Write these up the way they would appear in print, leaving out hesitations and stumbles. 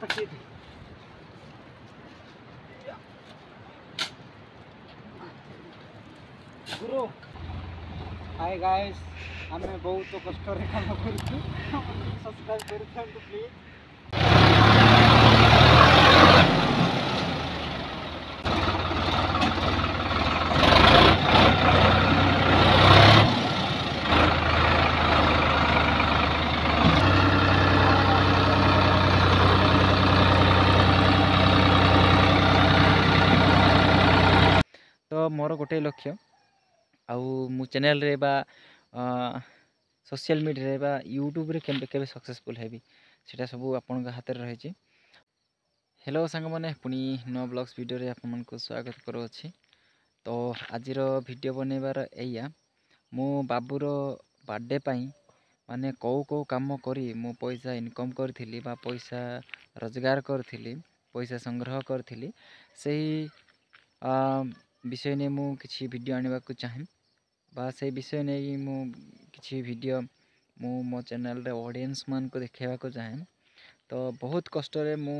गुरु hi guys आम बहुत कष्ट काम कर सब्सक्राइब कर प्लीज। तो मोर गोटे लक्ष्य आउ मु चैनल रे बा सोशल मीडिया रे बा यूट्यूब रे केबे सक्सेसफुल हेबी सेटा सब आपन हाथ रे रही। हेलो सांग मैंने पुणी नुआ ब्लॉग्स वीडियो रे आपन को स्वागत करो अछि। तो आज वीडियो बनैबार एया मु बाबूर बर्थडे पाई माने कौ काम करी मु पैसा इनकम करथिली बा पैसा रोजगार करथिली पैसा संग्रह करथिली सही विषय ने मु किछि वीडियो आनिबा को चाहे बा से विषय नहीं मु किछि वीडियो मो चैनल रे ऑडियंस मान को देखेबा को चाहे। तो बहुत कष्ट रे मु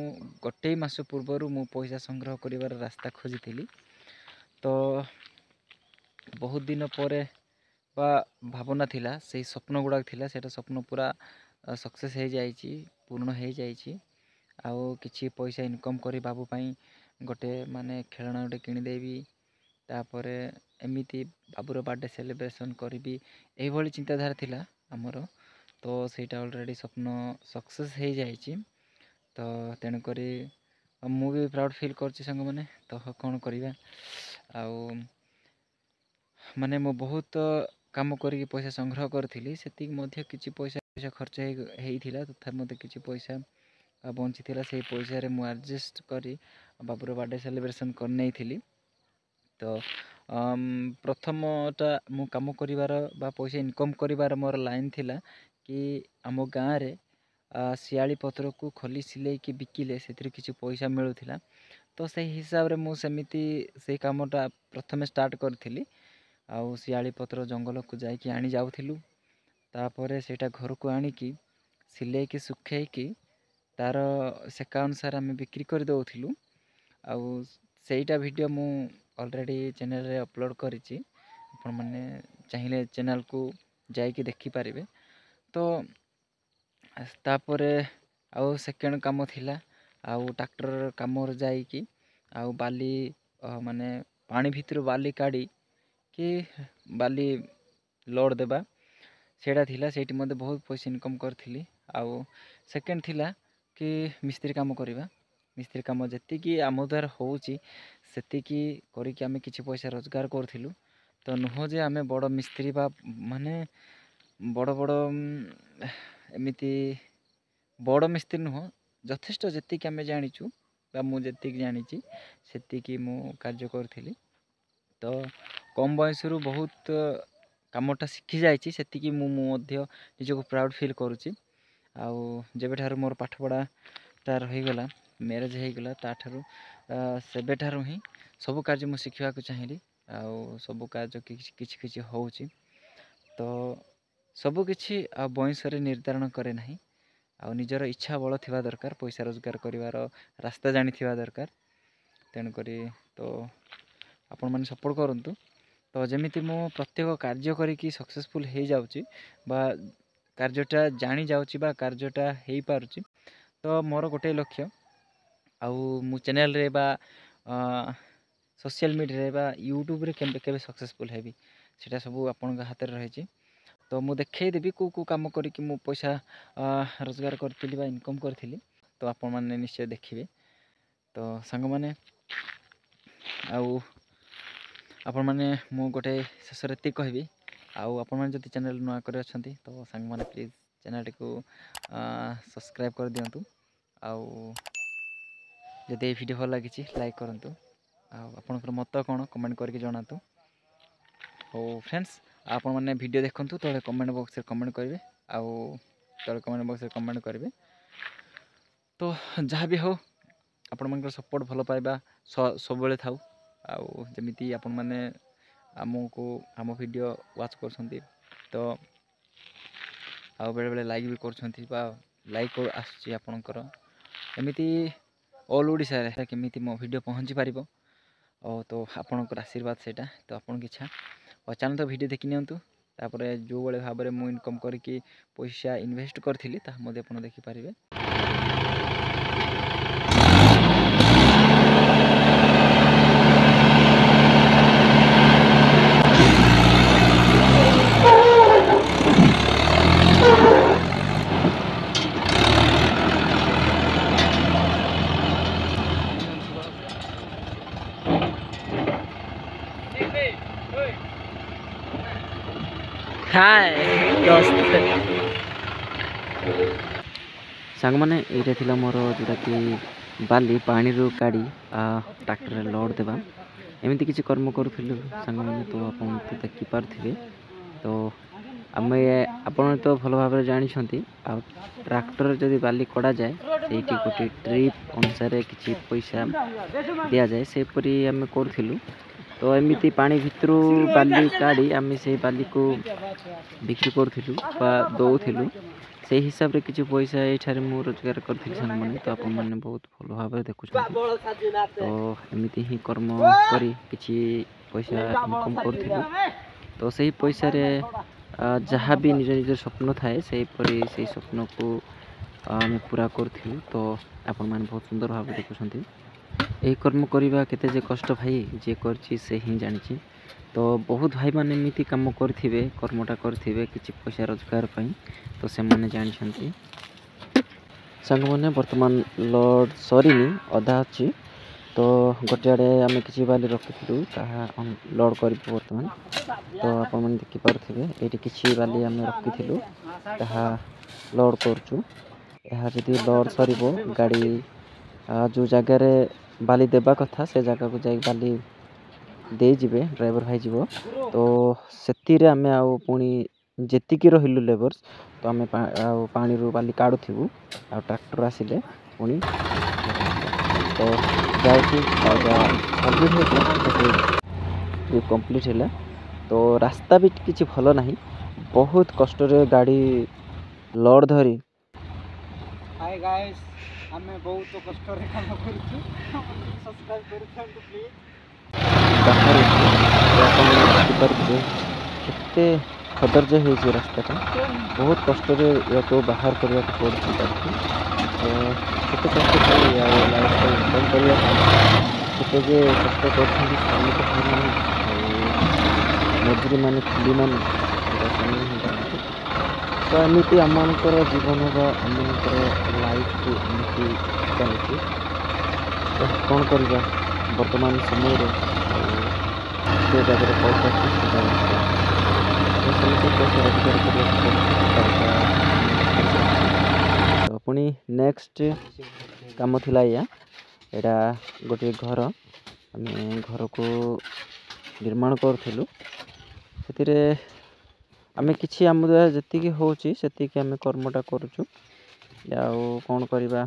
गोटे मास पूर्व मु पैसा संग्रह करिवार रास्ता खोजी। तो बहुत दिन पर बा भावना थिला से स्वप्न गुड़ाक थिला सेटा स्वप्न पूरा सक्सेस हो जाइए पूर्ण हो जाइए। आउ किछि पैसा इनकम करी बाबू पाई गोटे माने खेलना गोटे किनिदेवी तापर एमती बाबूर बर्थडे सेलिब्रेशन करी यही चिंताधारा थिला आमर। तो सेटा ऑलरेडी स्वप्न सक्सेस हो जाइए। तो तेणुक मु भी प्राउड फील करछि संग माने। तो कौन करिबा आउ माने मु बहुत काम करी पैसा संग्रह करथिली सेति मध्ये किछि पैसा खर्च हेइथिला तथा मध्ये किछि पैसा बंची थिला से पैसा रे मु एडजस्ट करी बाबूर बर्थडे सेलिब्रेशन कर नै थिली। तो प्रथमटा मु काम करिवार बा पैसा इनकम करिवार मोर लाइन थिला कि आम गाँव रे शियाली पत्र को खोली सिले कि बिकिले से किछि पैसा मिलुथिला। तो से हिसाब रे मु सेमिति से कामटा प्रथमे स्टार्ट करथिली आउ शियाली पत्र जंगल को जाइकी आनी जाउथिलु तापर सेटा घर को आनिकी सिले कि सुखे कि तार सेका अनुसार आम बिक्री कर दउथिलु। आउ सेटा वीडियो मु ऑलरेडी चैनल रे अपलोड करिछि आपण माने चाहिए चैनल को जाइकी देखि पारिबे। तो तापर आउ सेकेंड काम थिला आउ ट्रैक्टर काम रे जाइकी आउ बाली माने पानी भितर बाली काढ़ी कि बाली लोड देबा सेटा थिला सेठी मध्ये बहुत पैसा इनकम करथिली। आउ सेकेंड थिला कि मिस्त्री काम करिबा मिस्त्री काम जति कि आम द्वारा होउची सेति कि करी कि आमे किछि पैसा रोजगार करथिलु। तो नुह जे आमे बड़ मिस्त्री बा माने बड़ बड़ एमिति बड़ मिस्त्री नुह यथेष्ट जति कि आमे जानिचु बा मु जति कि जानिची सेति कि मु कार्य करथिली। तो कम बयस रु बहुत कामटा शिखी जाइए सेतिकी मु मध्य निजको प्राउड फील करुच्ची। आउ जेबे ठारू मोर पाठ पढ़ाटा रहीगला मैरेज होगला ताठारू सेबे ठारू ही सबु कार्य मु शिखा चाहिए आउ सबु कार्य किछि किछि होउची। तो सबु किछि बयस रे निर्धारण करे नाही आउ निजर इच्छा बल थिबा दरकार पैसा रोजगार करिवार रास्ता जानी थिबा दरकार। तेणु करी तो आपण माने सपोर्ट करंतु। तो जमिति मु प्रत्येक कार्य करी सक्सेसफुल हो जाउची बा कार्यटा जानी जाउची बा कार्यटा हेई पारुची। तो मोर गोटे लक्ष्य आउ मु चैनल रे बा सोशल मीडिया रे बा यूट्यूब रे केबे सक्सेसफुल हेबी सेटा सब आपन हाथ रे रही। तो मु देखै देबी को काम करी कि मु पैसा रोजगार करथिली बा इनकम करथिली। तो आपन माने निश्चय देखिबे। तो संग माने आउ आपण माने मु गोटे शेष रे कहबी आउ आपण माने जति चैनल नुआ करे अछंती तो संग माने प्लीज चैनल को सब्सक्राइब कर दियंतु। आउ जदि ए वीडियो भल लागिछि लाइक करंतु आउ आपनकर मत कोन कमेंट करके जणातु। हो फ्रेंड्स आपण माने वीडियो देखंतु तो कमेंट बॉक्स रे कमेंट करिवे आउ तो कमेंट बॉक्स रे कमेंट करिवे। तो जहाँ भी हो आपण मानकर सपोर्ट भल पाइबा सब बेले थाउ आउ जमिति आपण माने आमको आम वीडियो वाच करछंती तो आउ बेले बेले लाइक भी करछंती बा लाइक आछी आपनकर एमती ऑल ओडिशा केमिति मो वीडियो पहुँची पारिबो और तो आपणकर आशीर्वाद सेटा तो आपन की इच्छा और चैनल तो वीडियो देखि नियंतु तापर जो बड़े भाव में मु इनकम करके पैसा इन्वेस्ट करथिली ता मध्ये आपन देखि पारिबे। हाय दोस्त सांग मैंने ये थिला मोर जोटा कि बाली पानी रू काढ़ी ट्रैक्टर लोड देवा एमती किसी कर्म करूँ सांग मैंने तो आप देखी पारे तो आम आपण तो भल भाव जानते ट्रैक्टर जदि बाली कड़ा जाए से गोटे ट्रिप अनुसार किसी पैसा दि जाए सेपरी आम करूँ तो एमती पानी भितर बाली काढ़ी आम से बाली को बिक्री करूँ दौलू से हिसाब से किसी पैसा ये मु रोजगार करी सांग मैंने तो आप बहुत भल भाव देखुं तो एमती ही कर्म करी किसी पैसा इनकम करूँ तो सही पैसा जहाँ भी निज निज स्वप्न थाए से स्वप्न को आम पूरा करूँ तो आपण मैंने बहुत सुंदर भाव देखुं यही कर्म करवा केते जे कष्ट भाई जे करछि से ही जानी तो बहुत भाई माने एमती काम करेंगे कर्मटा करेंगे किसी पैसा रोजगार पाई तो से माने जानते सांग मैंने बर्तमान लोड सरीनी अधा अच्छी तो गोटे आड़े आम किसी बाली रखी लोड कर बर्तमान तो आप देखिपे ये किसी बाली आम रखी लोड करुँ यदि लोड सर गाड़ी जो जगार बाली देवा कथा से जगह को जाए बाली दे जिबे ड्राइवर भाई जीव तो से आम पुणी जेतिकी रहिलु लेबर्स तो आम पानी रू बाली काढ़ुथु आ ट्रैक्टर आसिले पुणी तो कंप्लीट है तो रास्ता भी किसी भल ना बहुत कष्ट गाड़ी लोड धरी हाय गाइस हमें बहुत कष्ट रे काम करूछु सब्सक्राइब करू प्लीज केते कदर्य हो रास्ता बहुत कष्ट को बाहर करने पड़े केते कष्ट इनकम करने केते कष्ट कर मजूरी मान खुली मान तो एमती आमर जीवन बा आमर लाइफ को एमती चलती तो कौन करवा वर्तमान समय जो जगह पैसा पैसा तो पुणी नेक्स्ट काम थिला या गोटे घर आम घर को निर्माण करूँ से आम कि आम द्वारा जी होती आम कर्मटा करुँ कौन करवा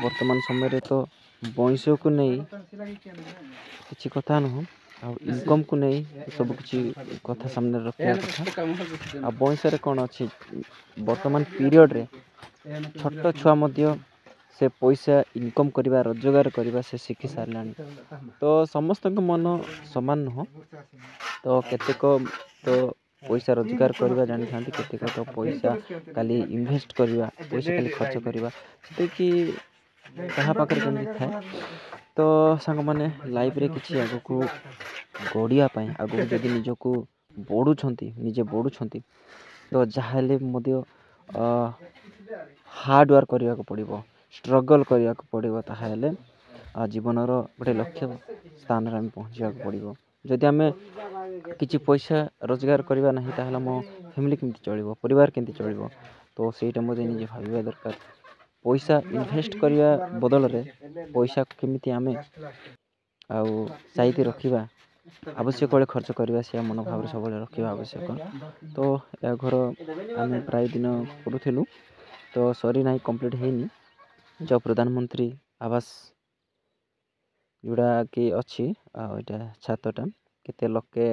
वर्तमान समय तो बयस को नहीं किसी कथा नुह इनकम को नहीं सब किसी कथा सामने रखा कथा बयस कौन अच्छी वर्तमान पीरियड रे छोट छुआ से पैसा इनकम करवा रोजगार करवा से शिखी सारा तो समस्त मन समान नुह तो केतेक तो पैसा रोजगार करवा जानी था केतेक तो पैसा खाली इन्वेस्ट करवा पैसा खाली खर्च करवा कि कहा पाखे केमती थाए तो सांग मैंने लाइफ रे किसी आग को गढ़ापी आग जदि निजक बढ़ुंट निजे बढ़ुंट तो जहाँ हार्ड वर्क करने को पड़ो स्ट्रगल करने को पड़ो ताहले जीवन गोटे लक्ष्य स्थान आम पहुँचा पड़ो जदि आम किसी पैसा रोजगार करवा ना ताहले मो फैमिली केमती चलो परिवार केमती चलो तो सहीटा मत निजे भाविया दरकार पैसा इन्वेस्ट करने बदल रे पैसा केमिति आमे आउ साइति रखिबा आवश्यक बेले खर्च करवा से मनोभाव सब रखा आवश्यक तो या घर आम प्राय दिन करूँ तो सरी ना कंप्लीट होनी जो प्रधानमंत्री आवास जोड़ा कि अच्छी आटा छातटा केते लक्षे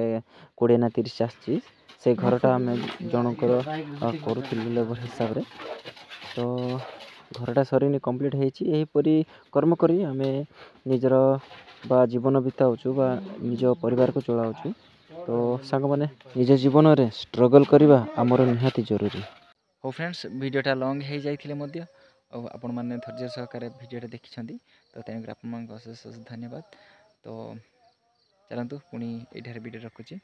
20 ना 30 आसी से घरटा आम जनकर करूँ लेबर हिसाब रे तो ଘରଟା ସରିନି କମ୍ପ୍ଲିଟ୍ ହେଇଛି। ଏହିପରି କର୍ମ କରି ଆମେ ନିଜର ବା ଜୀବନ ବିତାଉଛୁ ବା ନିଜ ପରିବାରକୁ ଚଳାଉଛୁ। ତ ସାଙ୍ଗମାନେ ନିଜ ଜୀବନରେ ଷ୍ଟ୍ରଗଲ୍ କରିବା ଆମର ନିହାତି ଜରୁରୀ। ହଉ ଫ୍ରେଣ୍ଡସ୍, ଭିଡ଼ିଓଟା ଲଙ୍ଗ୍ ହେଇଯାଇଥିଲେ ମଧ୍ୟ ଆଉ ଆପଣମାନେ ଧୈର୍ଯ୍ୟ ସହକାରେ ଭିଡ଼ିଓଟା ଦେଖିଛନ୍ତି, ତ ତେଣୁକରି ଆପଣମାନଙ୍କୁ ଅଶେଷ ଅଶେଷ ଧନ୍ୟବାଦ। ତ ଚାଲନ୍ତୁ ପୁଣି ଏଇଠାରେ ଭିଡ଼ିଓ ରଖୁଛି।